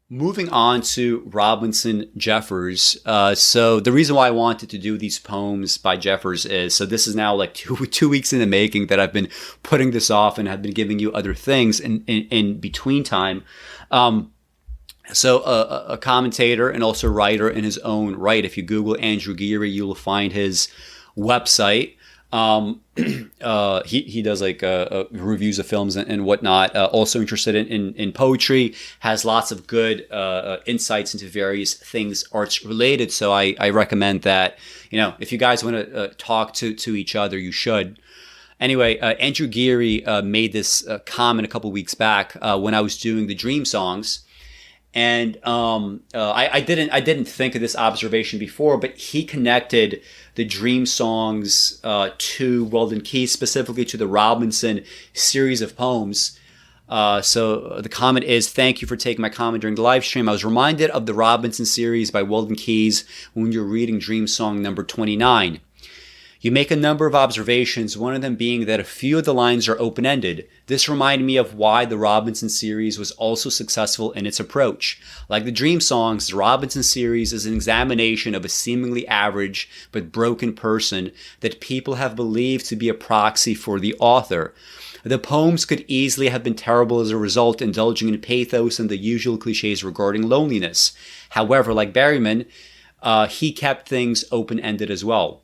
Moving on to Robinson Jeffers. So the reason why I wanted to do these poems by Jeffers is, so this is now like two weeks in the making that I've been putting this off and have been giving you other things in between time. So a commentator and also writer in his own right. If you Google Andrew Geary, you will find his website. He does like reviews of films and whatnot. Also interested in poetry, has lots of good insights into various things arts related. So I recommend that, if you guys want to talk to each other, you should. Anyway, Andrew Geary made this comment a couple weeks back when I was doing the Dream songs. And I didn't think of this observation before, but he connected the Dream songs to Weldon Kees, specifically to the Robinson series of poems. So the comment is, "Thank you for taking my comment during the live stream. I was reminded of the Robinson series by Weldon Kees when you were reading Dream song number 29. You make a number of observations, one of them being that a few of the lines are open-ended. This reminded me of why the Robinson series was also successful in its approach. Like the Dream songs, the Robinson series is an examination of a seemingly average but broken person that people have believed to be a proxy for the author. The poems could easily have been terrible as a result, indulging in pathos and the usual cliches regarding loneliness. However, like Berryman, he kept things open-ended as well.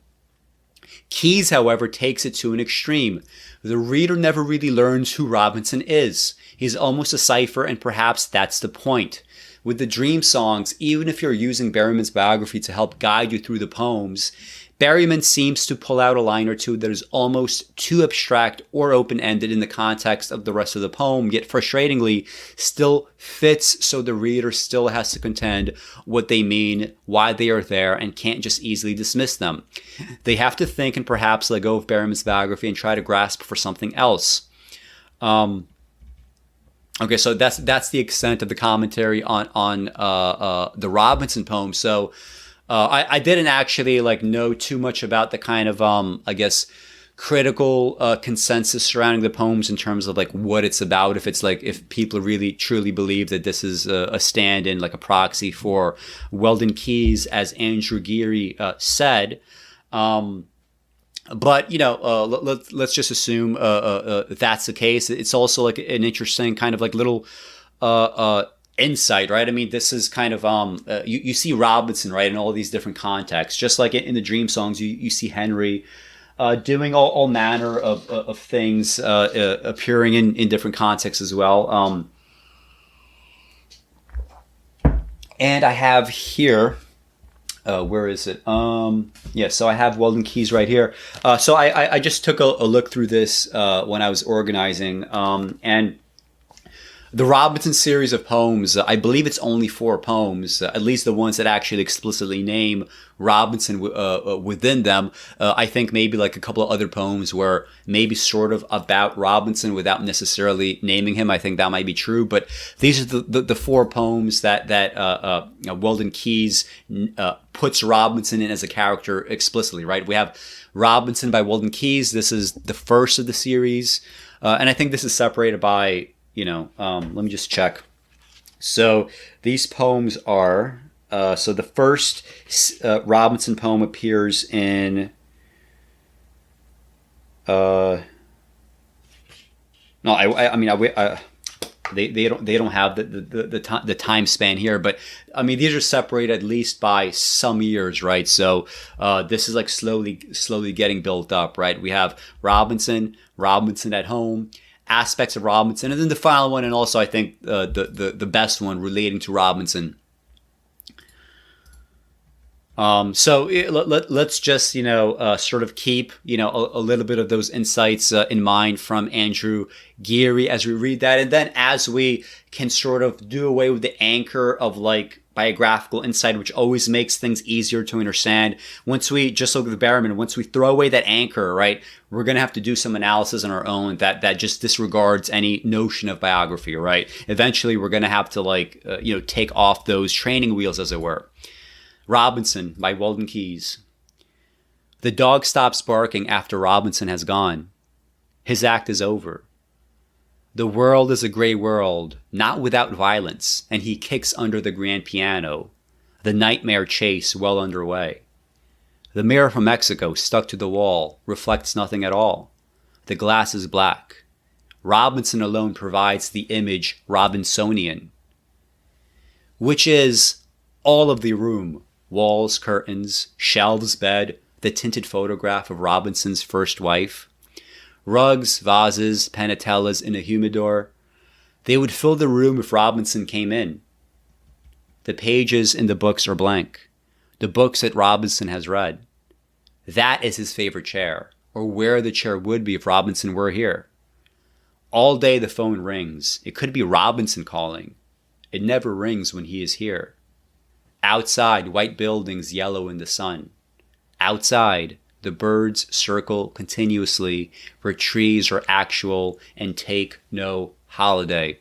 Kees, however, takes it to an extreme. The reader never really learns who Robinson is. He's almost a cipher, and perhaps that's the point. With the Dream songs, even if you're using Berryman's biography to help guide you through the poems, Berryman seems to pull out a line or two that is almost too abstract or open-ended in the context of the rest of the poem, yet frustratingly still fits, so the reader still has to contend what they mean, why they are there, and can't just easily dismiss them. They have to think and perhaps let go of Berryman's biography and try to grasp for something else." Okay, so that's the extent of the commentary on the Robinson poem. So I didn't actually know too much about the kind of I guess critical consensus surrounding the poems in terms of what it's about. If it's if people really truly believe that this is a stand-in, like a proxy for Weldon Kees, as Andrew Geary said. But let's just assume that's the case. It's also an interesting kind of little insight, right? I mean, this is kind of you see Robinson, right, in all these different contexts. Just like in the Dream songs, you see Henry doing all manner of things, appearing in different contexts as well. And I have here. Where is it? Yeah, so I have Weldon Kees right here. So I just took a look through this when I was organizing, and the Robinson series of poems, I believe it's only 4 poems, at least the ones that actually explicitly name Robinson within them. I think maybe a couple of other poems were maybe sort of about Robinson without necessarily naming him. I think that might be true, but these are the 4 poems that Weldon Kees puts Robinson in as a character explicitly, right? We have Robinson by Weldon Kees. This is the first of the series, and I think this is separated by, let me just check. So these poems are, so the first Robinson poem appears in, no, they don't have the time span here, but I mean, these are separated at least by some years, right? So this is slowly getting built up, right? We have Robinson at home, aspects of Robinson, and then the final one, and also I think the best one relating to Robinson. So let's just sort of keep a little bit of those insights in mind from Andrew Geary as we read that, and then as we can sort of do away with the anchor of biographical insight, which always makes things easier to understand. Once we just look at the Berryman, once we throw away that anchor, right, we're going to have to do some analysis on our own that just disregards any notion of biography, right? Eventually, we're going to have to take off those training wheels, as it were. Robinson by Weldon Kees. The dog stops barking after Robinson has gone. His act is over. The world is a gray world, not without violence, and he kicks under the grand piano, the nightmare chase well underway. The mirror from Mexico stuck to the wall reflects nothing at all. The glass is black. Robinson alone provides the image Robinsonian, which is all of the room, walls, curtains, shelves, bed, the tinted photograph of Robinson's first wife, rugs, vases, panatellas in a humidor. They would fill the room if Robinson came in. The pages in the books are blank, the books that Robinson has read. That is his favorite chair, or where the chair would be if Robinson were here. All day the phone rings. It could be Robinson calling. It never rings when he is here. Outside, white buildings yellow in the sun. Outside, the birds circle continuously where trees are actual and take no holiday.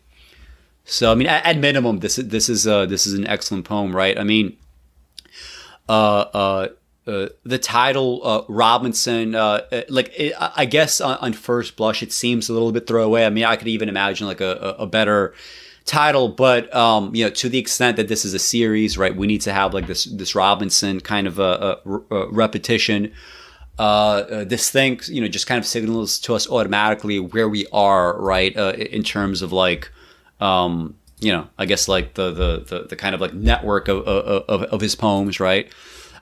So, I mean, at minimum, this is an excellent poem, right? I mean, the title Robinson, I guess on first blush it seems a little bit throwaway. I mean, I could even imagine like a better title, but to the extent that this is a series, right, we need to have like this Robinson kind of a repetition. This thing, just kind of signals to us automatically where we are, right, in terms of like, I guess like the kind of like network of his poems, right.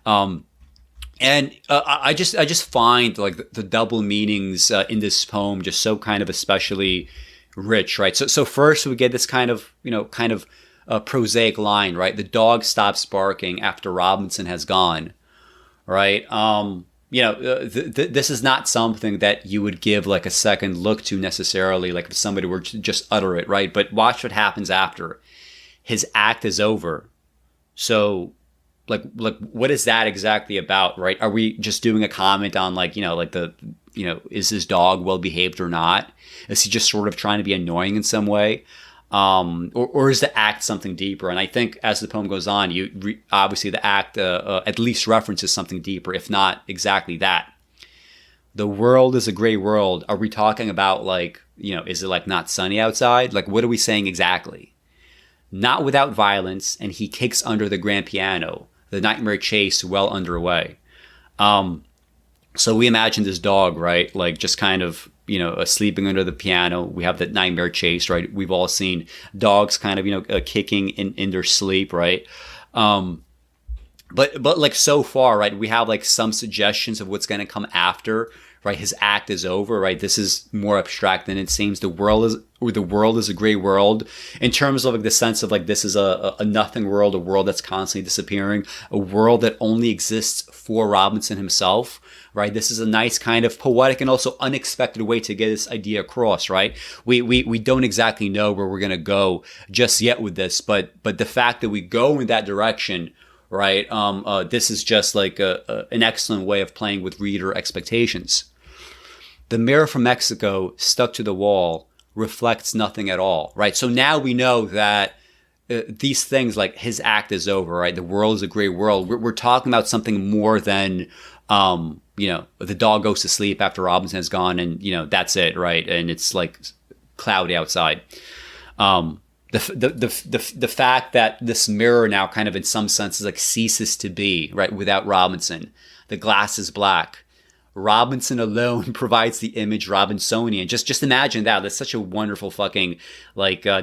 And I just find like the double meanings in this poem just so kind of especially rich, right? So first we get this kind of prosaic line, right? The dog stops barking after Robinson has gone, right? This is not something that you would give like a second look to necessarily, like if somebody were to just utter it, right? But watch what happens after. His act is over. So like what is that exactly about, right? Are we just doing a comment on like, is his dog well behaved or not? Is he just sort of trying to be annoying in some way? Or is the act something deeper? And I think as the poem goes on, obviously the act at least references something deeper, if not exactly that. The world is a gray world. Are we talking about like, is it like not sunny outside? Like, what are we saying exactly? Not without violence, and he kicks under the grand piano, the nightmare chase well underway. So we imagine this dog, right? Like just kind of, sleeping under the piano. We have that nightmare chase, right? We've all seen dogs kind of, kicking in their sleep, right? But like so far, right? We have like some suggestions of what's going to come after, right? His act is over, right? This is more abstract than it seems. The world is a gray world in terms of like the sense of like this is a nothing world, a world that's constantly disappearing, a world that only exists for Robinson himself, right? This is a nice kind of poetic and also unexpected way to get this idea across, right? We don't exactly know where we're gonna go just yet with this, but the fact that we go in that direction, right? This is just like an excellent way of playing with reader expectations. The mirror from Mexico stuck to the wall reflects nothing at all, right? So now we know that these things like his act is over, right? The world is a gray world. We're talking about something more than, the dog goes to sleep after Robinson has gone and, that's it, right? And it's like cloudy outside. The fact that this mirror now kind of in some senses like ceases to be, right, without Robinson. The glass is black. Robinson alone provides the image Robinsonian. Just imagine that. That's such a wonderful fucking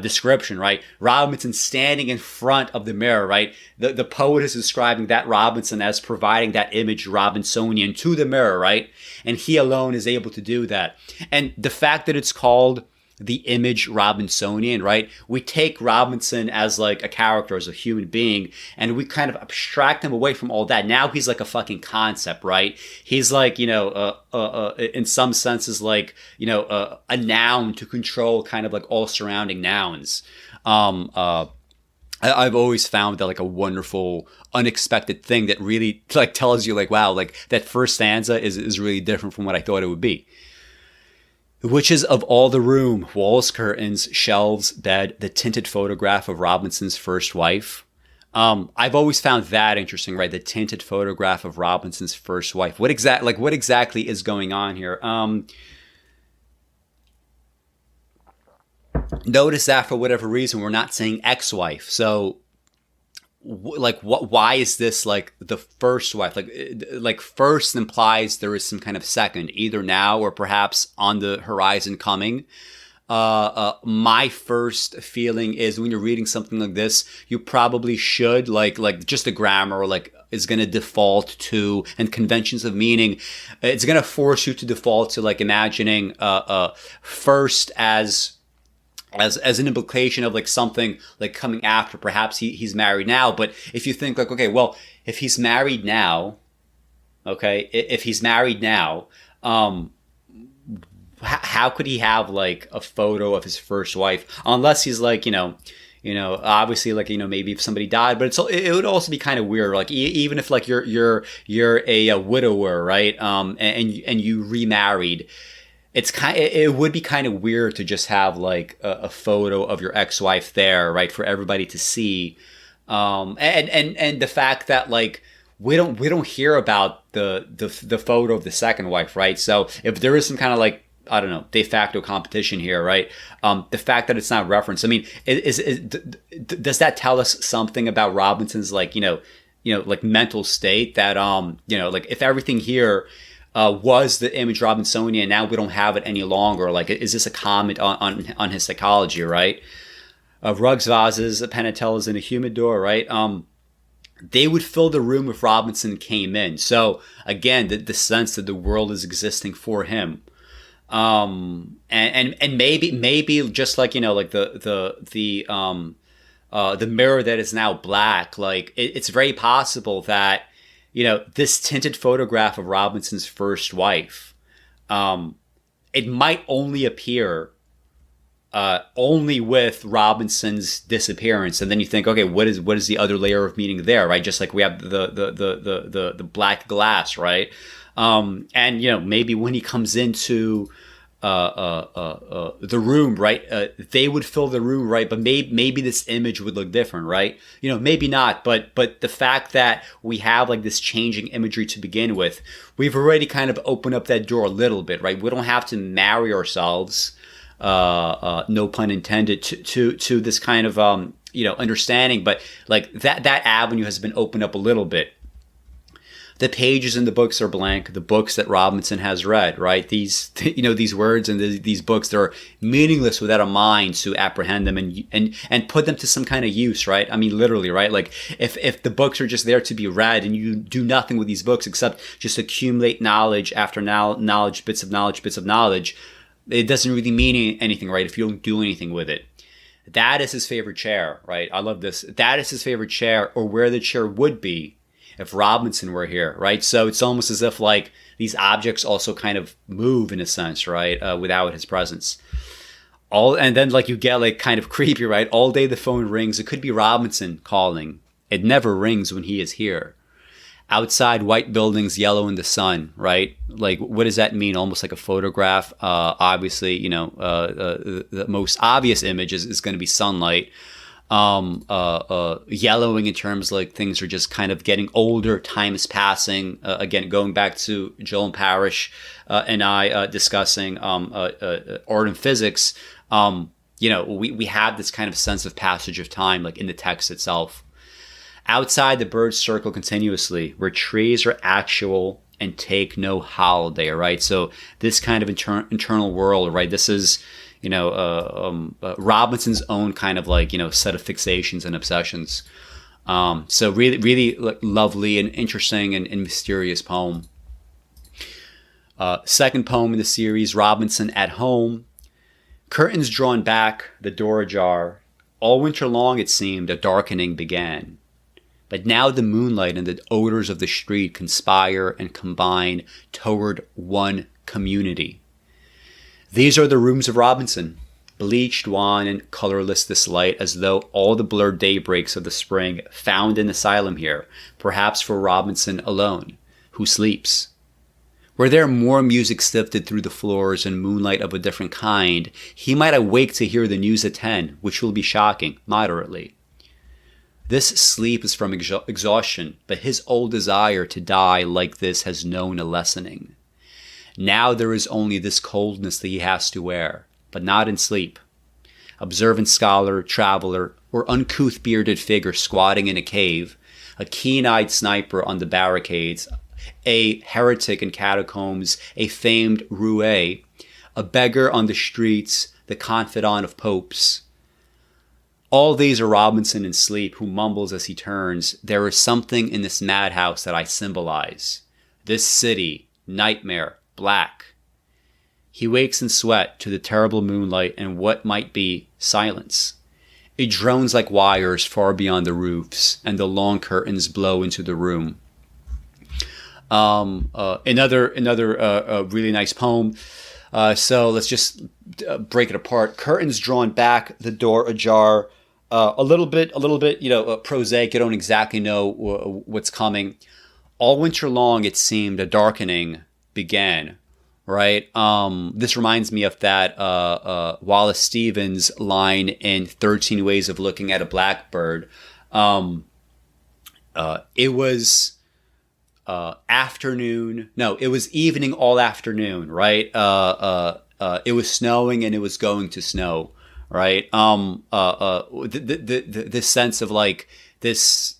description, right? Robinson standing in front of the mirror, right? The poet is describing that Robinson as providing that image Robinsonian to the mirror, right? And he alone is able to do that. And the fact that it's called the image Robinsonian, right? We take Robinson as like a character, as a human being, and we kind of abstract him away from all that. Now he's like a fucking concept, right? He's like, in some senses, like, a noun to control kind of like all surrounding nouns. I've always found that like a wonderful, unexpected thing that really like tells you like, wow, like that first stanza is really different from what I thought it would be. Which is of all the room, walls, curtains, shelves, bed, the tinted photograph of Robinson's first wife. I've always found that interesting, right? The tinted photograph of Robinson's first wife. What exactly is going on here? notice that for whatever reason, we're not saying ex-wife. So like why is this like the first wife? Like first implies there is some kind of second, either now or perhaps on the horizon coming. My first feeling is when you're reading something like this, you probably should like just the grammar like is going to default to, and conventions of meaning, it's going to force you to default to like imagining first as an implication of like something like coming after. Perhaps he's married now, but if you think like, okay, well, if he's married now, how could he have like a photo of his first wife, unless he's like, obviously like, maybe if somebody died, but it would also be kind of weird. Like even if like you're a widower, right? And you remarried, it would be kind of weird to just have like a photo of your ex-wife there, right, for everybody to see. And the fact that like we don't hear about the photo of the second wife, right? So if there is some kind of like, I don't know, de facto competition here, right? The fact that it's not referenced, I mean, does that tell us something about Robinson's like, like mental state, that like if everything here was the image Robinsonian, now we don't have it any longer. Like, is this a comment on his psychology, right? Rugs, vases, penatellas, and a humidor, right? They would fill the room if Robinson came in. So again, the sense that the world is existing for him. And maybe just like, like the mirror that is now black, like it's very possible that, this tinted photograph of Robinson's first wife, it might only appear only with Robinson's disappearance. And then you think, okay, what is the other layer of meaning there, right? Just like we have the black glass, right? And maybe when he comes into the room, right, they would fill the room, right? But maybe this image would look different, right? Maybe not. But the fact that we have like this changing imagery to begin with, we've already kind of opened up that door a little bit, right? We don't have to marry ourselves, no pun intended, to this kind of understanding, but like that avenue has been opened up a little bit. The pages in the books are blank. The books that Robinson has read, right? These words and these books, they're meaningless without a mind to apprehend them and put them to some kind of use, right? I mean, literally, right? Like if the books are just there to be read and you do nothing with these books except just accumulate knowledge after knowledge, bits of knowledge, it doesn't really mean anything, right? If you don't do anything with it. That is his favorite chair, right? I love this. That is his favorite chair, or where the chair would be if Robinson were here, right? So it's almost as if like these objects also kind of move in a sense, right? Without his presence. And then like you get like kind of creepy, right? All day the phone rings. It could be Robinson calling. It never rings when he is here. Outside, white buildings, yellow in the sun, right? Like, what does that mean? Almost like a photograph. Obviously, the most obvious image is going to be sunlight. Yellowing in terms like things are just kind of getting older, time is passing. Again, going back to Joel and Parrish and I discussing art and physics, we have this kind of sense of passage of time, like in the text itself. Outside, the birds circle continuously, where trees are actual and take no holiday, right? So this kind of internal world, right? This is Robinson's own kind of like, set of fixations and obsessions. So really, really lovely and interesting and mysterious poem. Second poem in the series, Robinson at Home. Curtains drawn back, the door ajar. All winter long, it seemed, a darkening began. But now the moonlight and the odors of the street conspire and combine toward one community. These are the rooms of Robinson, bleached, wan, and colorless this light, as though all the blurred daybreaks of the spring found an asylum here, perhaps for Robinson alone, who sleeps. Were there more music sifted through the floors and moonlight of a different kind, he might awake to hear the news at 10, which will be shocking, moderately. This sleep is from exhaustion, but his old desire to die like this has known a lessening. Now there is only this coldness that he has to wear, but not in sleep. observant scholar, traveler, or uncouth bearded figure squatting in a cave, a keen-eyed sniper on the barricades, a heretic in catacombs, a famed roue, a beggar on the streets, the confidant of popes. All these are Robinson in sleep, who mumbles as he turns, "There is something in this madhouse that I symbolize. This city, nightmare, black." He wakes in sweat to the terrible moonlight and what might be silence. It drones like wires far beyond the roofs, and the long curtains blow into the room. Another really nice poem. So let's just break it apart. Curtains drawn back, the door ajar. A little bit, prosaic. You don't exactly know what's coming. All winter long, it seemed, a darkening began. Right. This reminds me of that Wallace Stevens line in 13 Ways of Looking at a Blackbird. It was afternoon. No, it was evening all afternoon. Right. It was snowing and it was going to snow. Right. This sense of like this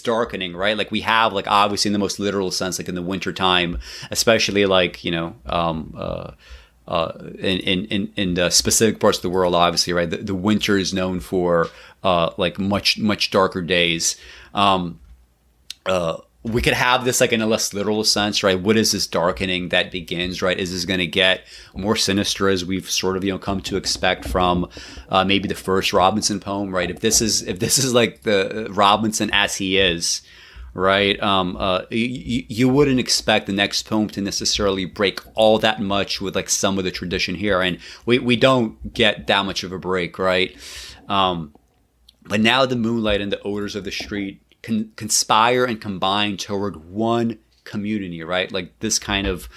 darkening, right? Like we have, like, obviously in the most literal sense, like in the winter time, especially like, in the specific parts of the world, obviously, right? The winter is known for like much darker days. We could have this like in a less literal sense, right? What is this darkening that begins, right? Is this going to get more sinister as we've sort of, come to expect from maybe the first Robinson poem, right? If this is like the Robinson as he is, right? You wouldn't expect the next poem to necessarily break all that much with like some of the tradition here. And we don't get that much of a break, right? But now the moonlight and the odors of the street conspire and combine toward one community, right? Like this kind of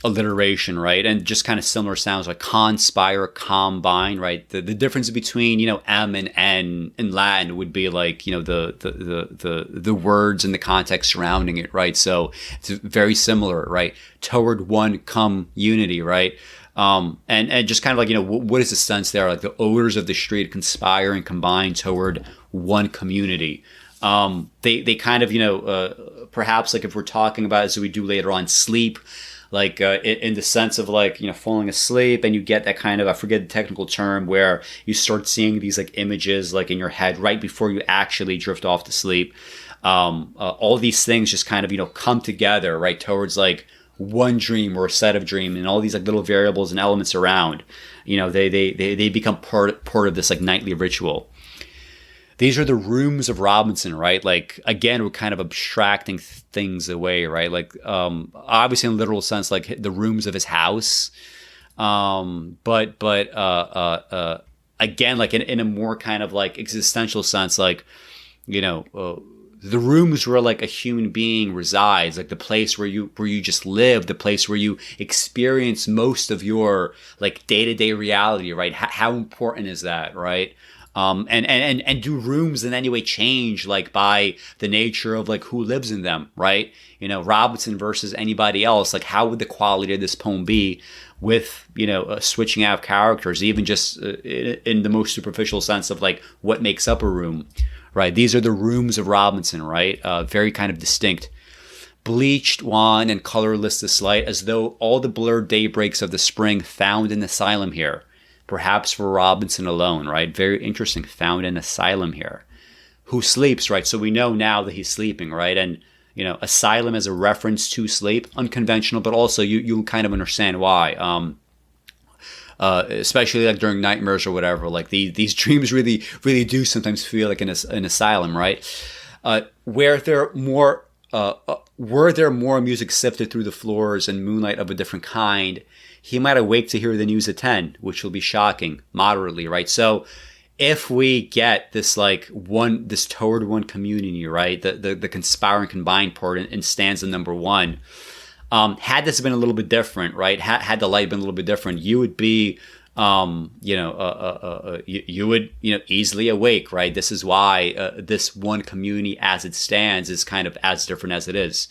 alliteration, right? And just kind of similar sounds like conspire, combine, right? The difference between M and N in Latin would be like the words and the context surrounding it, right? So it's very similar, right? Toward one community, right? And just kind of like, what is the sense there? Like the odors of the street conspire and combine toward one community. They kind of, perhaps like if we're talking about, as we do later on, sleep, like in the sense of like, falling asleep, and you get that kind of, I forget the technical term, where you start seeing these like images like in your head right before you actually drift off to sleep. All these things just kind of, come together, right, towards like one dream or a set of dream, and all these like little variables and elements around, they become part of this like nightly ritual. These are the rooms of Robinson, right? Like, again, we're kind of abstracting things away, right? Like, obviously in a literal sense, like the rooms of his house. But again, like in a more kind of like existential sense, like, the rooms where like a human being resides, like the place where you just live, the place where you experience most of your like day-to-day reality, right? How important is that, right? And do rooms in any way change like by the nature of like who lives in them, right? Robinson versus anybody else, like how would the quality of this poem be with, switching out characters, even just in the most superficial sense of like what makes up a room, right? These are the rooms of Robinson, right? Very kind of distinct. Bleached, wan, and colorless this light, as though all the blurred daybreaks of the spring found an asylum here. Perhaps for Robinson alone, right? Very interesting. Found an asylum here. Who sleeps, right? So we know now that he's sleeping, right? And, asylum as a reference to sleep, unconventional, but also you kind of understand why. Especially like during nightmares or whatever, like these dreams really do sometimes feel like an asylum, right? Were there more music sifted through the floors and moonlight of a different kind, he might awake to hear the news at 10, which will be shocking, moderately, right? So if we get this like this toward one community, right? The conspire and combine part in stanza number 1, had this been a little bit different, right? Had the light been a little bit different, you would be, you would, easily awake, right? This is why this one community as it stands is kind of as different as it is.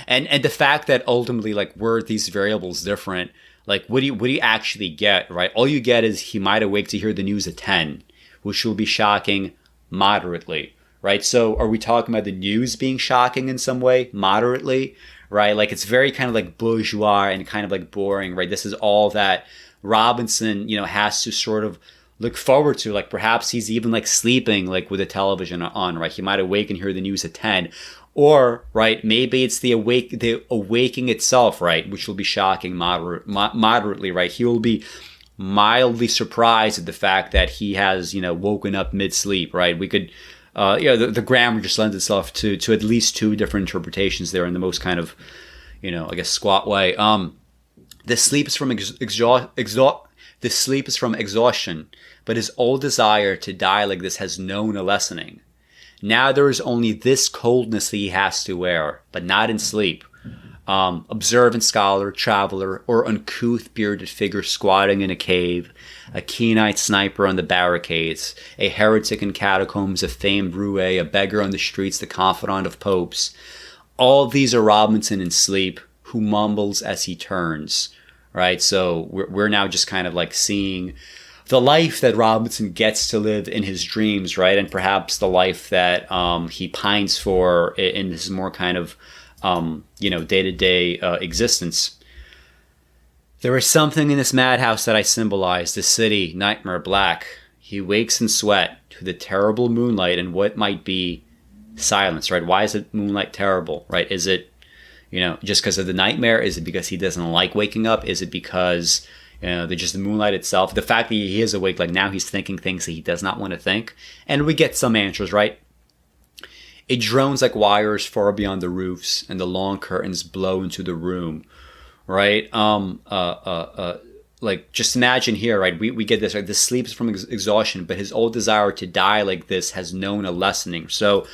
And the fact that ultimately, like, were these variables different, Like, what do you actually get, right? All you get is he might awake to hear the news at 10, which will be shocking moderately, right? So are we talking about the news being shocking in some way, moderately, right? Like, it's very kind of like bourgeois and kind of like boring, right? This is all that Robinson, has to sort of look forward to. Like, perhaps he's even like sleeping like with the television on, right? He might awake and hear the news at 10. Or, right, maybe it's the awaking itself, right, which will be shocking moderately, right? He will be mildly surprised at the fact that he has, woken up mid-sleep, right? We could, the grammar just lends itself to at least two different interpretations there in the most kind of, I guess, squat way. The sleep is from the sleep is from exhaustion, but his old desire to die like this has known a lessening. Now there is only this coldness that he has to wear, but not in sleep. Observant scholar, traveler, or uncouth bearded figure squatting in a cave, a keen-eyed sniper on the barricades, a heretic in catacombs, a famed roue, a beggar on the streets, the confidant of popes. All these are Robinson in sleep, who mumbles as he turns, right? So we're now just kind of like seeing the life that Robinson gets to live in his dreams, right? And perhaps the life that he pines for in his more kind of, day-to-day existence. There is something in this madhouse that I symbolize, the city, nightmare, black. He wakes in sweat to the terrible moonlight and what might be silence, right? Why is it moonlight terrible, right? Is it, just because of the nightmare? Is it because he doesn't like waking up? Is it because just the moonlight itself, the fact that he is awake, like now he's thinking things that he does not want to think? And we get some answers, right? It drones like wires far beyond the roofs, and the long curtains blow into the room, right? Like, just imagine here, right? We get this, right? This sleep is from exhaustion, but his old desire to die like this has known a lessening. So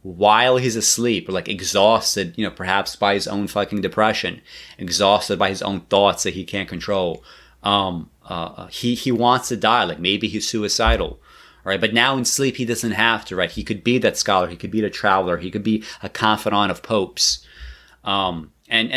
while he's asleep, or like exhausted, perhaps by his own fucking depression, exhausted by his own thoughts that he can't control, he wants to die. Like, maybe he's suicidal, right? But now in sleep, he doesn't have to, right? He could be that scholar, he could be the traveler, he could be a confidant of popes. And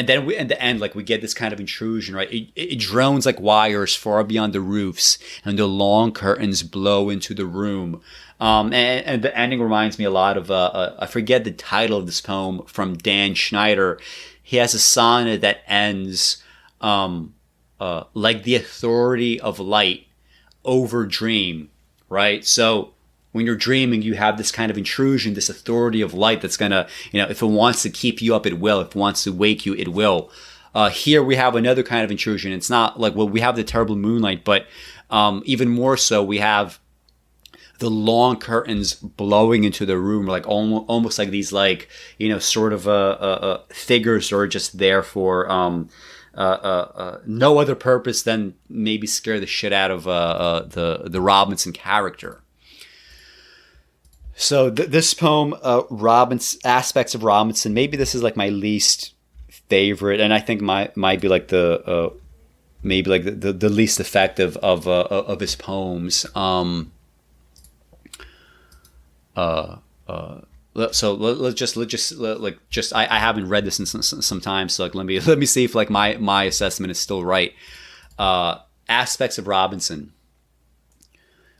then in the end, like, we get this kind of intrusion, right? It drones like wires far beyond the roofs, and the long curtains blow into the room. And the ending reminds me a lot of, I forget the title of this poem, from Dan Schneider. He has a sonnet that ends like the authority of light over dream, right? So when you're dreaming, you have this kind of intrusion, this authority of light that's going to, if it wants to keep you up, it will. If it wants to wake you, it will. Here we have another kind of intrusion. It's not like, well, we have the terrible moonlight, but even more so, we have the long curtains blowing into the room, like almost like these, like, sort of figures are just there for no other purpose than maybe scare the shit out of the Robinson character. So this poem, aspects of Robinson, maybe this is like my least favorite, and I think might be like the maybe like the least effective of his poems. So let's just I haven't read this in some time, so like let me see if like my assessment is still right. Aspects of Robinson.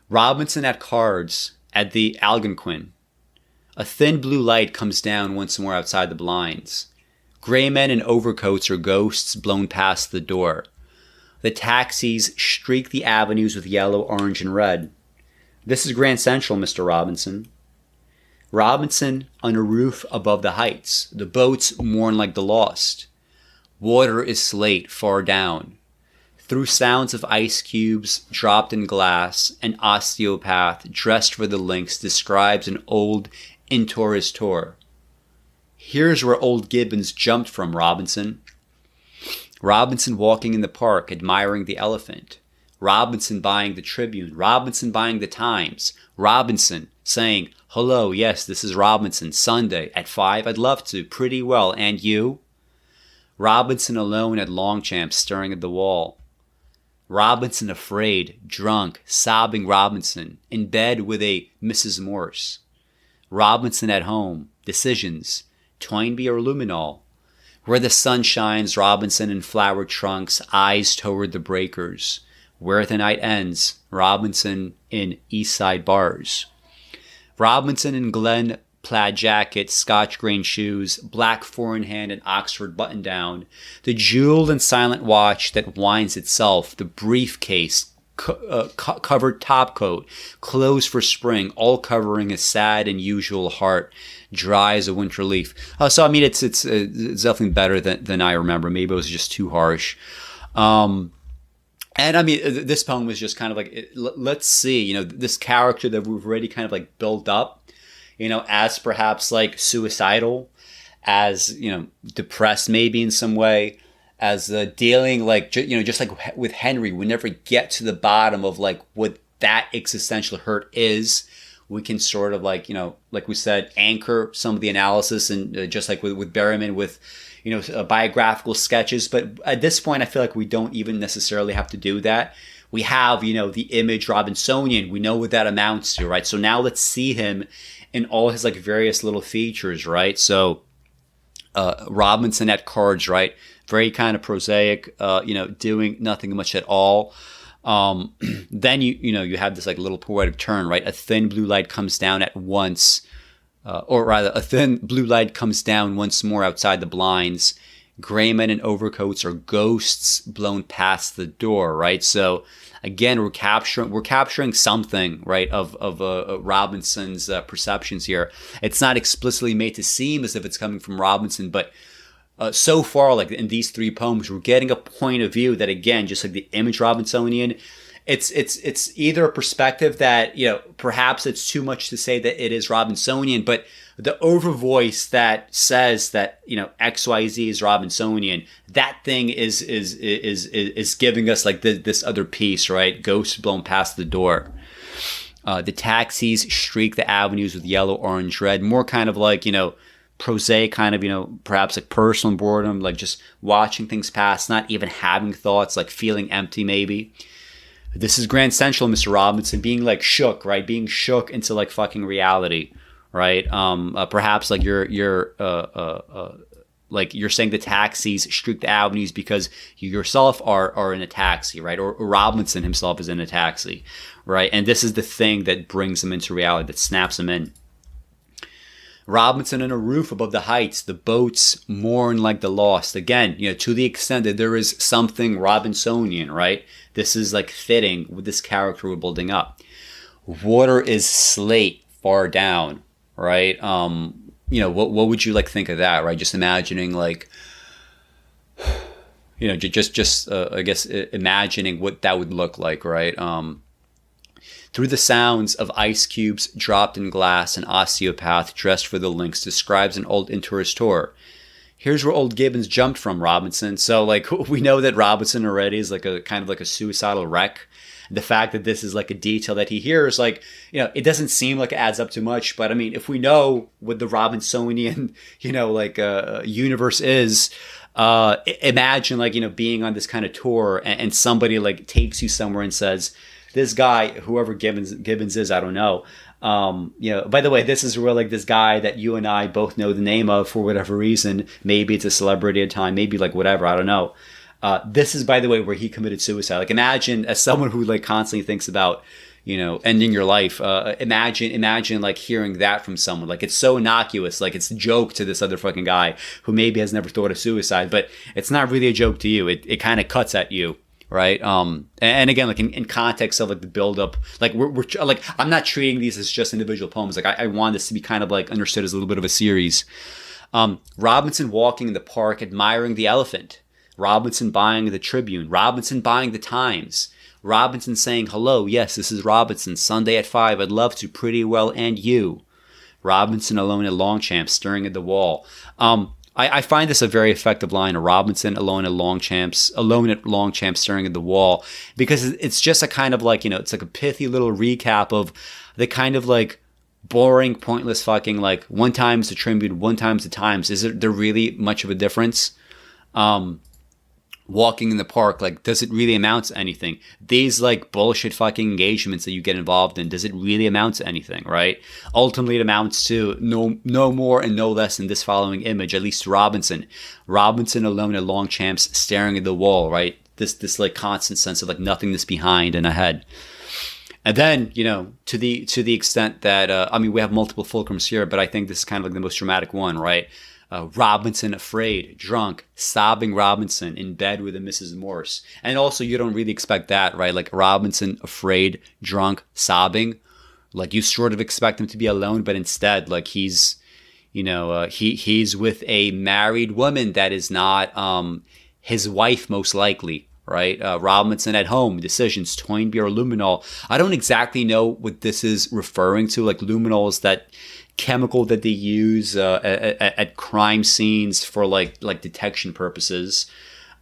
Robinson at cards at the Algonquin. A thin blue light comes down once more outside the blinds. Gray men in overcoats are ghosts blown past the door. The taxis streak the avenues with yellow, orange, and red. This is Grand Central, Mr. Robinson. Robinson on a roof above the heights. The boats mourn like the lost. Water is slate far down. Through sounds of ice cubes dropped in glass, an osteopath dressed for the links describes an old intourist tour. Here's where old Gibbons jumped from, Robinson. Robinson walking in the park, admiring the elephant. Robinson buying the Tribune. Robinson buying the Times. Robinson saying, "Hello, yes, this is Robinson. Sunday at 5. I'd love to. Pretty well. And you?" Robinson alone at Longchamp, staring at the wall. Robinson afraid, drunk, sobbing Robinson, in bed with a Mrs. Morse. Robinson at home, decisions, Toynbee or Luminol. Where the sun shines, Robinson in flowered trunks, eyes toward the breakers. Where the night ends, Robinson in East Side bars. Robinson in Glen plaid jacket, Scotch grain shoes, black four-in-hand and Oxford button-down, the jeweled and silent watch that winds itself, the briefcase, covered topcoat, clothes for spring, all covering a sad and usual heart, dry as a winter leaf. So I mean, it's definitely better than I remember. Maybe it was just too harsh. And I mean, this poem was just kind of like, let's see, this character that we've already kind of like built up, as perhaps like suicidal, as, depressed maybe in some way, as dealing like, just like with Henry, we never get to the bottom of like what that existential hurt is. We can sort of like, like we said, anchor some of the analysis, and just like with Berryman with, biographical sketches. But at this point, I feel like we don't even necessarily have to do that. We have, the image Robinsonian. We know what that amounts to, right? So now let's see him in all his like various little features, right? So Robinson at cards, right? Very kind of prosaic, doing nothing much at all. Then you have this like little poetic turn, right? A thin blue light comes down at once, or rather, a thin blue light comes down once more outside the blinds. Gray men in overcoats are ghosts blown past the door, right? So again, we're capturing something, right, of Robinson's perceptions here. It's not explicitly made to seem as if it's coming from Robinson, but so far, like in these three poems, we're getting a point of view that, again, just like the image Robinsonian, it's either a perspective that, perhaps it's too much to say that it is Robinsonian, but the over voice that says that, XYZ is Robinsonian, that thing is giving us like this other piece, right? Ghosts blown past the door. The taxis streak the avenues with yellow, orange, red, more kind of like, prosaic kind of, perhaps like personal boredom, like just watching things pass, not even having thoughts, like feeling empty maybe. This is Grand Central, Mr. Robinson, being like shook, right? Being shook into like fucking reality, right? Perhaps like you're saying the taxis streak the avenues because you yourself are in a taxi, right? Or Robinson himself is in a taxi, right? And this is the thing that brings him into reality, that snaps him in. Robinson on a roof above the heights, the boats mourn like the lost. Again, to the extent that there is something Robinsonian, right? This is like fitting with this character we're building up. Water is slate far down, right? What would you like think of that, right? Just imagining like, just I guess imagining what that would look like, right? Through the sounds of ice cubes dropped in glass, an osteopath dressed for the links describes an old intourist tour. Here's where old Gibbons jumped from, Robinson. So like we know that Robinson already is like a kind of like a suicidal wreck. The fact that this is like a detail that he hears, like, it doesn't seem like it adds up too much. But I mean, if we know what the Robinsonian, universe is, imagine like, being on this kind of tour and somebody like takes you somewhere and says, this guy, whoever Gibbons is, I don't know. By the way, this is where like this guy that you and I both know the name of for whatever reason. Maybe it's a celebrity at a time, maybe like whatever, I don't know. This is, by the way, where he committed suicide. Like imagine, as someone who like constantly thinks about, ending your life, imagine like hearing that from someone. Like it's so innocuous, like it's a joke to this other fucking guy who maybe has never thought of suicide, but it's not really a joke to you. It kind of cuts at you. Right. And again, like in context of like the buildup, like we're like, I'm not treating these as just individual poems. Like I want this to be kind of like understood as a little bit of a series. Robinson walking in the park, admiring the elephant. Robinson buying the Tribune. Robinson buying the Times. Robinson saying, hello, yes, this is Robinson. Sunday at 5. I'd love to, pretty well, and you. Robinson alone at Longchamp, staring at the wall. I find this a very effective line, Robinson alone at Longchamp, staring at the wall, because it's just a kind of like, it's like a pithy little recap of the kind of like boring, pointless fucking like one time's the Tribune, one time's the Times. Is there really much of a difference? walking in the park, like, does it really amount to anything? These like bullshit fucking engagements that you get involved in, does it really amount to anything, right? Ultimately, it amounts to no more and no less than this following image, at least Robinson. Robinson alone at Longchamps staring at the wall, right? This like constant sense of like nothingness behind and ahead. And then, to the extent that, we have multiple fulcrums here, but I think this is kind of like the most dramatic one, right? Robinson afraid, drunk, sobbing Robinson in bed with a Mrs. Morse. And also, you don't really expect that, right? Like Robinson afraid, drunk, sobbing. Like you sort of expect him to be alone, but instead, like he's with a married woman that is not his wife, most likely. Right? Robinson at home, decisions, Toynbee or luminol. I don't exactly know what this is referring to. Like luminol is that chemical that they use at crime scenes for like detection purposes.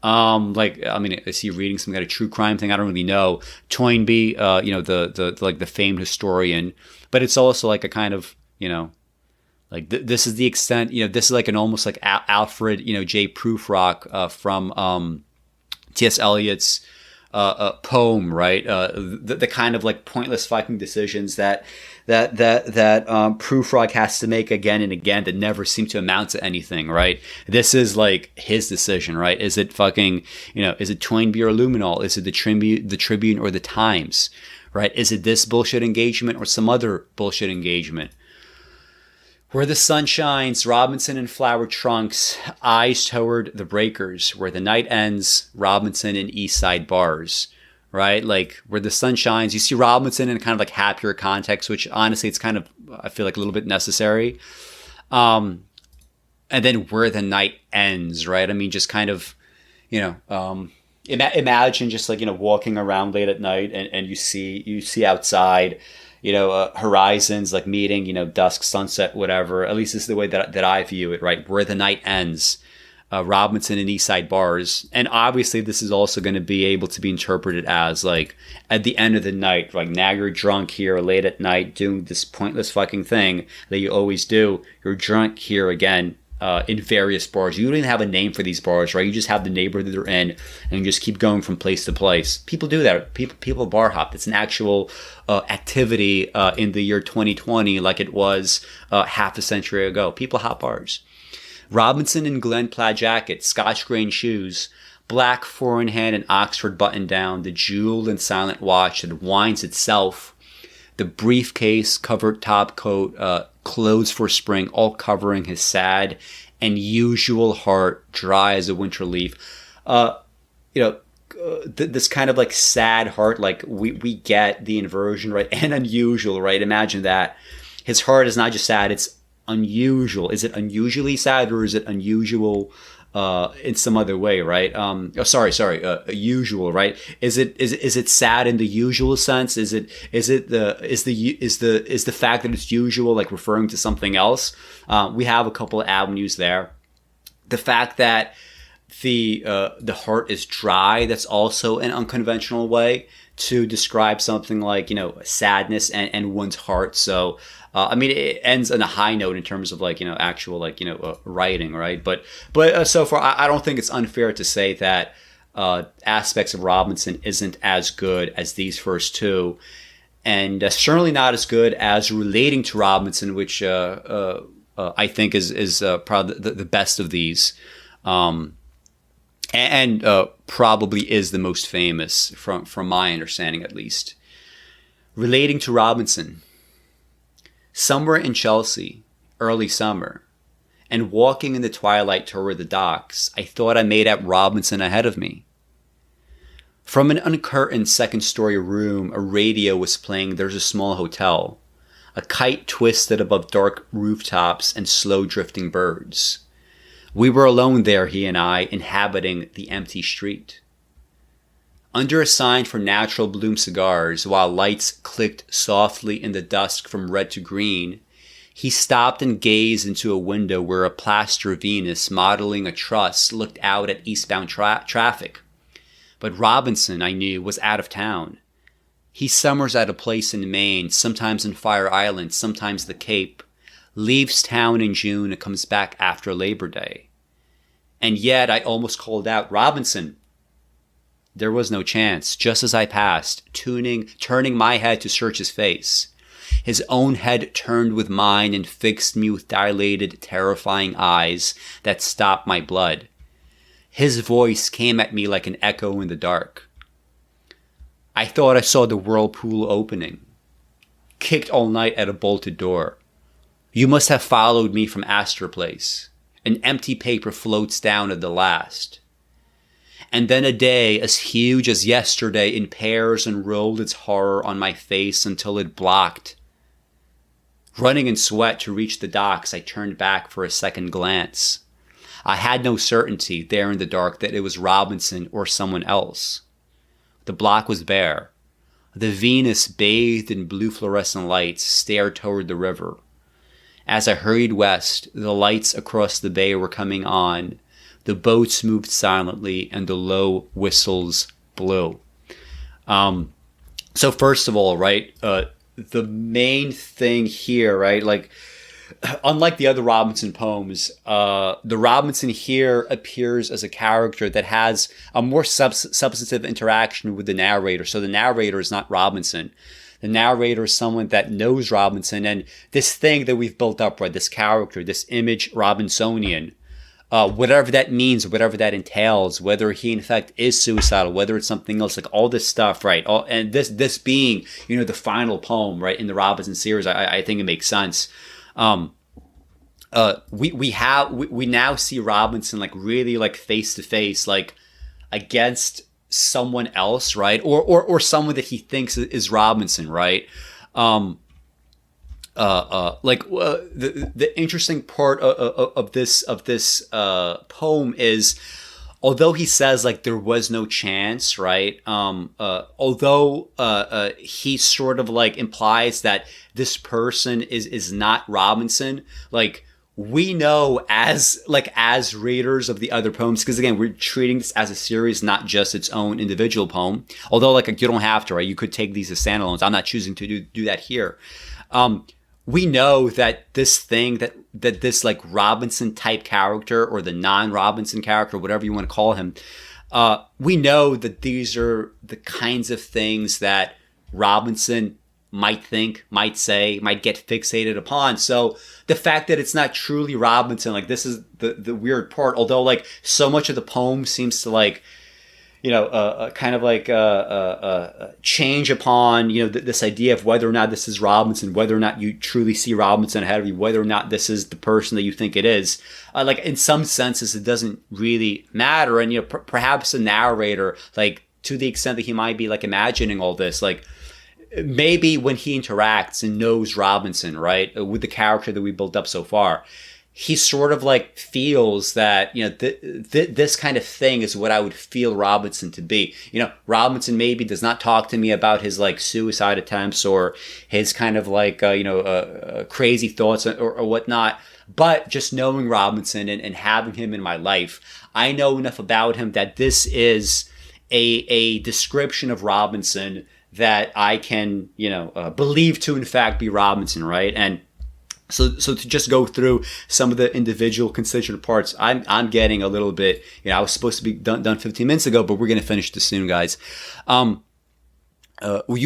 Is he reading some kind of true crime thing? I don't really know. Toynbee, the famed historian, but it's also like a kind of, this is the extent, this is like an almost like Alfred, J. Prufrock from T.S. Eliot's poem, right? The kind of like pointless fucking decisions that Prufrock has to make again and again that never seem to amount to anything, right? This is like his decision, right? Is it fucking, is it Toynbee or luminol? Is it the Tribune or the Times, right? Is it this bullshit engagement or some other bullshit engagement? Where the sun shines, Robinson in flowered trunks, eyes toward the breakers. Where the night ends, Robinson in East Side bars, right? Like where the sun shines, you see Robinson in kind of like happier context, which honestly, it's kind of, I feel like a little bit necessary. And then where the night ends, right? I mean, just kind of, imagine just like, walking around late at night and you see outside, horizons like meeting, dusk, sunset, whatever. At least this is the way that I view it, right? Where the night ends, Robinson and East Side bars. And obviously this is also going to be able to be interpreted as like at the end of the night, like now you're drunk here late at night doing this pointless fucking thing that you always do. You're drunk here again. In various bars. You don't even have a name for these bars, right? You just have the neighborhood that they're in and you just keep going from place to place. People do that. People bar hop. It's an actual activity in the year 2020 like it was half a century ago. People hop bars. Robinson in Glen plaid jacket, Scotch grain shoes, black four-in-hand and Oxford button down, the jeweled and silent watch that winds itself, the briefcase, covered top coat, clothes for spring, all covering his sad and usual heart, dry as a winter leaf. This kind of like sad heart, like we get the inversion, right? And unusual, right? Imagine that. His heart is not just sad, it's unusual. Is it unusually sad or is it unusual in some other way, right? Usual, right? Is it sad in the usual sense? Is the fact that it's usual like referring to something else? We have a couple of avenues there. The fact that the heart is dry, that's also an unconventional way to describe something like, sadness and one's heart. So it ends on a high note in terms of like, actual like, writing, right? But so far, I don't think it's unfair to say that aspects of Robinson isn't as good as these first two, and certainly not as good as relating to Robinson, which I think is probably the best of these, and probably is the most famous from my understanding, at least. Relating to Robinson. Somewhere in Chelsea, early summer, and walking in the twilight toward the docks, I thought I made out Robinson ahead of me. From an uncurtained second-story room, a radio was playing There's a Small Hotel. A kite twisted above dark rooftops and slow-drifting birds. We were alone there, he and I, inhabiting the empty street. Under a sign for natural bloom cigars, while lights clicked softly in the dusk from red to green, he stopped and gazed into a window where a plaster Venus modeling a truss looked out at eastbound traffic. But Robinson, I knew, was out of town. He summers at a place in Maine, sometimes in Fire Island, sometimes the Cape, leaves town in June and comes back after Labor Day. And yet I almost called out, Robinson, There was no chance. Just as I passed, turning my head to search his face, his own head turned with mine and fixed me with dilated, terrifying eyes that stopped my blood. His voice came at me like an echo in the dark. I thought I saw the whirlpool opening. Kicked all night at a bolted door. You must have followed me from Astor Place. An empty paper floats down at the last. And then a day as huge as yesterday impairs and rolled its horror on my face until it blocked. Running in sweat to reach the docks, I turned back for a second glance. I had no certainty there in the dark that it was Robinson or someone else. The block was bare. The Venus, bathed in blue fluorescent lights, stared toward the river. As I hurried west, the lights across the bay were coming on. The boats moved silently and the low whistles blew. So first of all, right, the main thing here, right, like, unlike the other Robinson poems, the Robinson here appears as a character that has a more substantive interaction with the narrator. So the narrator is not Robinson. The narrator is someone that knows Robinson, and this thing that we've built up, right, this character, this image Robinsonian, whatever that means, whatever that entails, whether he in fact is suicidal, whether it's something else, like all this stuff, right? And this being, you know, the final poem, right, in the Robinson series, I think it makes sense. We now see Robinson like really like face to face, like against someone else, right? Or someone that he thinks is Robinson, right? The interesting part of this poem is, although he says like there was no chance, right? Although he sort of like implies that this person is not Robinson, like we know as readers of the other poems, because again, we're treating this as a series, not just its own individual poem. Although like you don't have to, right? You could take these as standalones. I'm not choosing to do that here. We know that this thing, that this like Robinson type character, or the non-Robinson character, whatever you want to call him, we know that these are the kinds of things that Robinson might think, might say, might get fixated upon. So the fact that it's not truly Robinson, like this is the weird part, although like so much of the poem seems to like, you know, kind of like change upon, you know, this idea of whether or not this is Robinson, whether or not you truly see Robinson ahead of you, whether or not this is the person that you think it is. Like in some senses, it doesn't really matter. And, you know, perhaps the narrator, like to the extent that he might be like imagining all this, like maybe when he interacts and knows Robinson, right, with the character that we built up so far, he sort of like feels that, you know, this kind of thing is what I would feel Robinson to be. You know, Robinson maybe does not talk to me about his like suicide attempts or his kind of like, crazy thoughts or whatnot. But just knowing Robinson and having him in my life, I know enough about him that this is a description of Robinson that I can, you know, believe to in fact be Robinson, right? And so to just go through some of the individual constituent parts, I'm getting a little bit, you know, I was supposed to be done 15 minutes ago, but we're going to finish this soon, guys. You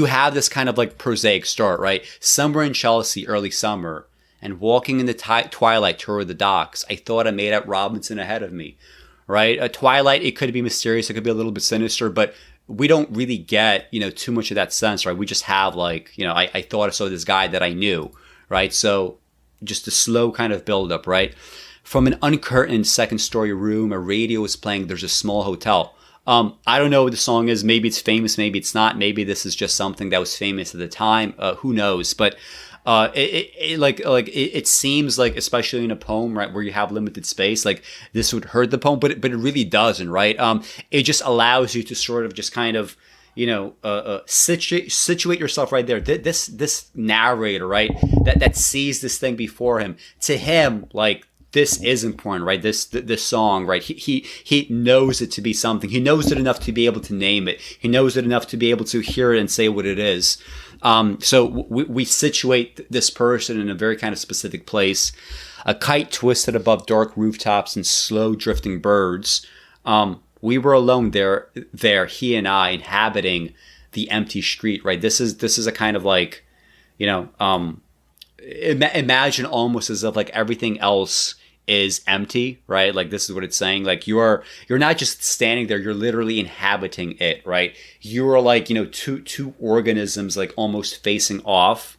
have this kind of like prosaic start, right? Somewhere in Chelsea, early summer, and walking in the twilight toward the docks, I thought I made out Robinson ahead of me, right? Twilight, it could be mysterious, it could be a little bit sinister, but we don't really get, you know, too much of that sense, right? We just have like, you know, I thought I saw this guy that I knew, right? So just a slow kind of build up, right? From an uncurtained second story room, a radio is playing There's a Small Hotel. I don't know what the song is. Maybe it's famous, maybe it's not. Maybe this is just something that was famous at the time. Who knows? But it seems like, especially in a poem, right, where you have limited space, like this would hurt the poem, but it really doesn't, right? It just allows you to sort of just kind of, you know, situate yourself right there. This narrator, right, that sees this thing before him, to him, like, this is important, right? This song, right? He knows it to be something. He knows it enough to be able to name it. He knows it enough to be able to hear it and say what it is. So we situate this person in a very kind of specific place. A kite twisted above dark rooftops and slow drifting birds. We were alone there, he and I, inhabiting the empty street, right? This is a kind of like, you know, imagine almost as if like everything else is empty, right? Like this is what it's saying. Like you're not just standing there, you're literally inhabiting it, right? You're like, you know, two organisms like almost facing off.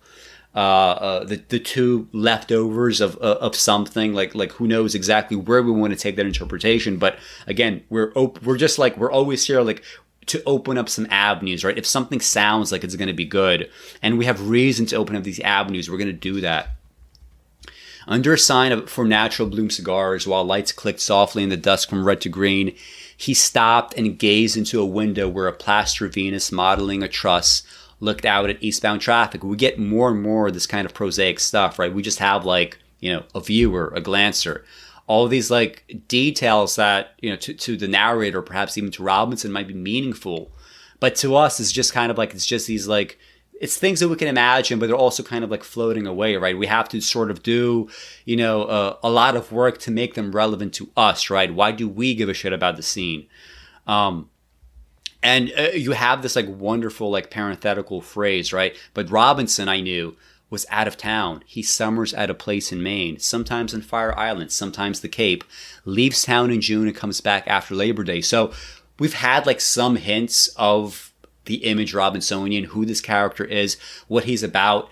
The two leftovers of something, like who knows exactly where we want to take that interpretation. But again, we're just like, we're always here like to open up some avenues, right? If something sounds like it's going to be good and we have reason to open up these avenues, we're going to do that. Under a sign for Natural Bloom Cigars, while lights clicked softly in the dusk from red to green, he stopped and gazed into a window where a plaster Venus modeling a truss looked out at eastbound traffic. We get more and more of this kind of prosaic stuff, right? We just have like, you know, a viewer, a glancer, all these like details that, you know, to the narrator, perhaps even to Robinson, might be meaningful. But to us, it's just kind of like, it's just these like, it's things that we can imagine, but they're also kind of like floating away, right? We have to sort of do, you know, a lot of work to make them relevant to us, right? Why do we give a shit about the scene? And you have this like wonderful like parenthetical phrase, right? But Robinson, I knew, was out of town. He summers at a place in Maine, sometimes in Fire Island, sometimes the Cape, leaves town in June and comes back after Labor Day. So we've had like some hints of the image Robinsonian, who this character is, what he's about.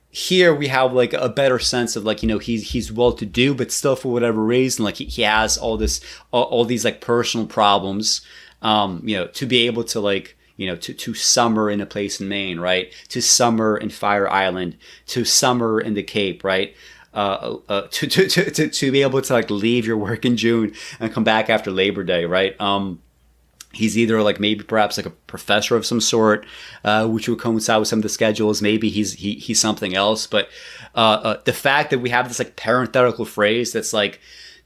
Here we have like a better sense of like, you know, he's well-to-do, but still for whatever reason, like he has all these like personal problems, you know, to be able to like, you know, to summer in a place in Maine, right? To summer in Fire Island, to summer in the Cape, right? To be able to like leave your work in June and come back after Labor Day, right? He's either like maybe perhaps like a professor of some sort, which would coincide with some of the schedules. Maybe he's something else. But the fact that we have this like parenthetical phrase that's like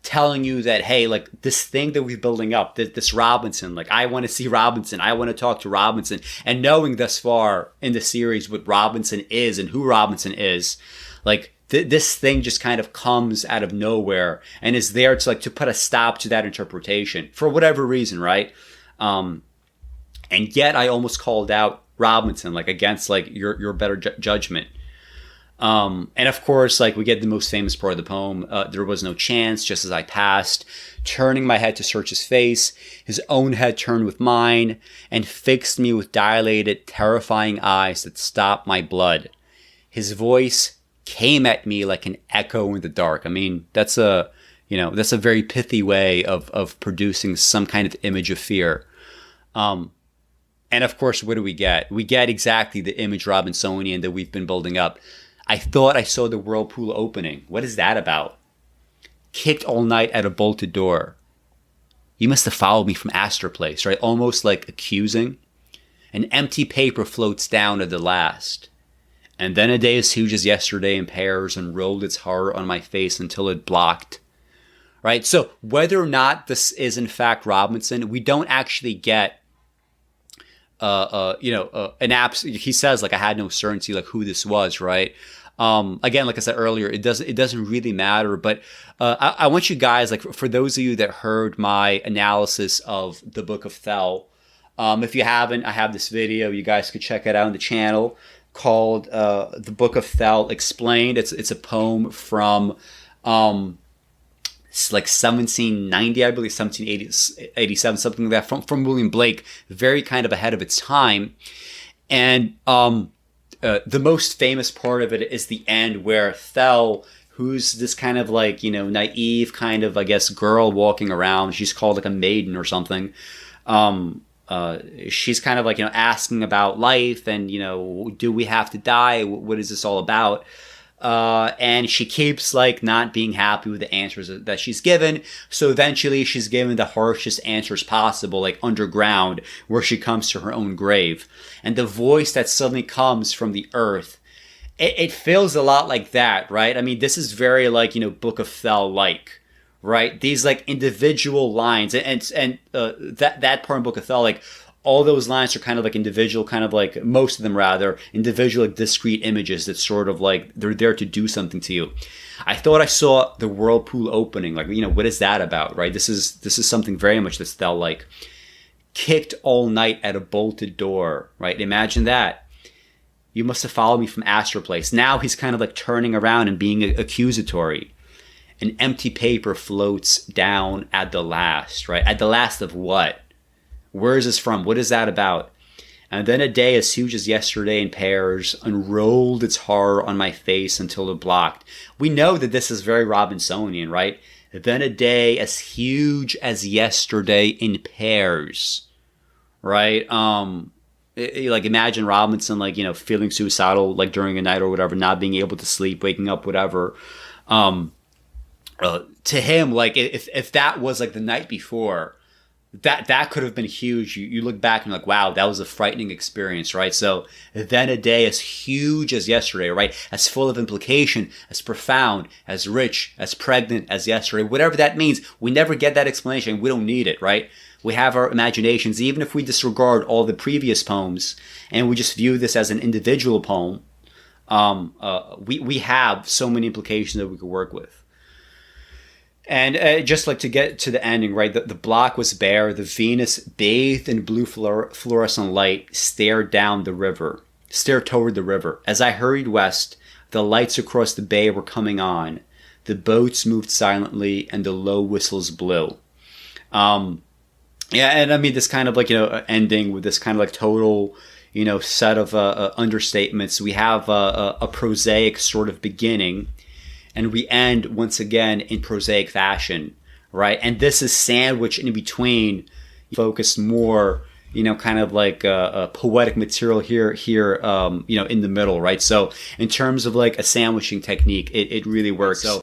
telling you that, hey, like this thing that we're building up, this Robinson, like I want to see Robinson, I want to talk to Robinson, and knowing thus far in the series what Robinson is and who Robinson is, like this thing just kind of comes out of nowhere and is there to like to put a stop to that interpretation for whatever reason, right? And yet I almost called out Robinson, like against like your better judgment. And of course, like we get the most famous part of the poem. There was no chance, just as I passed, turning my head to search his face, his own head turned with mine and fixed me with dilated, terrifying eyes that stopped my blood. His voice came at me like an echo in the dark. I mean, that's a very pithy way of producing some kind of image of fear. And of course, what do we get? We get exactly the image Robinsonian that we've been building up. I thought I saw the whirlpool opening. What is that about? Kicked all night at a bolted door. You must have followed me from Astor Place, right? Almost like accusing. An empty paper floats down at the last. And then a day as huge as yesterday impairs and rolled its horror on my face until it blocked. Right? So whether or not this is in fact Robinson, we don't actually get he says like I had no certainty like who this was, right? Again, like I said earlier, it doesn't really matter. But I want you guys, like for those of you that heard my analysis of the Book of Thel, if you haven't, I have this video. You guys could check it out on the channel called "The Book of Thel Explained." It's a poem from it's like 1790, I believe, 1787, something like that, from William Blake, very kind of ahead of its time. And the most famous part of it is the end where Thel, who's this kind of like, you know, naive kind of, I guess, girl walking around, she's called like a maiden or something. She's kind of like, you know, asking about life and, you know, do we have to die? What is this all about? And she keeps like not being happy with the answers that she's given. So eventually she's given the harshest answers possible, like underground, where she comes to her own grave. And the voice that suddenly comes from the earth, it feels a lot like that, right? I mean, this is very like, you know, Book of Thel-like, right? These like individual lines and that part in Book of Thel, like, all those lines are kind of like individual, kind of like most of them rather, individual like discrete images that sort of like they're there to do something to you. I thought I saw the whirlpool opening. Like, you know, what is that about, right? This is something very much that's Thel-like. kicked all night at a bolted door, right? Imagine that. You must have followed me from Astro Place. Now he's kind of like turning around and being accusatory. An empty paper floats down at the last, right? At the last of what? Where is this from? What is that about? And then a day as huge as yesterday in pairs unrolled its horror on my face until it blocked. We know that this is very Robinsonian, right? Then a day as huge as yesterday in pairs, right? Like imagine Robinson, like, you know, feeling suicidal, like during a night or whatever, not being able to sleep, waking up, whatever. To him, like if that was like the night before, that could have been huge. You look back and you're like, wow, that was a frightening experience, right? So then a day as huge as yesterday, right? As full of implication, as profound, as rich, as pregnant as yesterday, whatever that means. We never get that explanation. We don't need it, right? We have our imaginations, even if we disregard all the previous poems and we just view this as an individual poem, we have so many implications that we could work with. And just like to get to the ending, right? The block was bare. The Venus, bathed in blue fluorescent light, stared toward the river. As I hurried west, the lights across the bay were coming on. The boats moved silently, and the low whistles blew. Yeah, and I mean this kind of like, you know, ending with this kind of like total, you know, set of understatements. We have a prosaic sort of beginning. And we end once again in prosaic fashion, right? And this is sandwiched in between, focused more, you know, kind of like a poetic material here, you know, in the middle, right? So in terms of like a sandwiching technique, it really works. So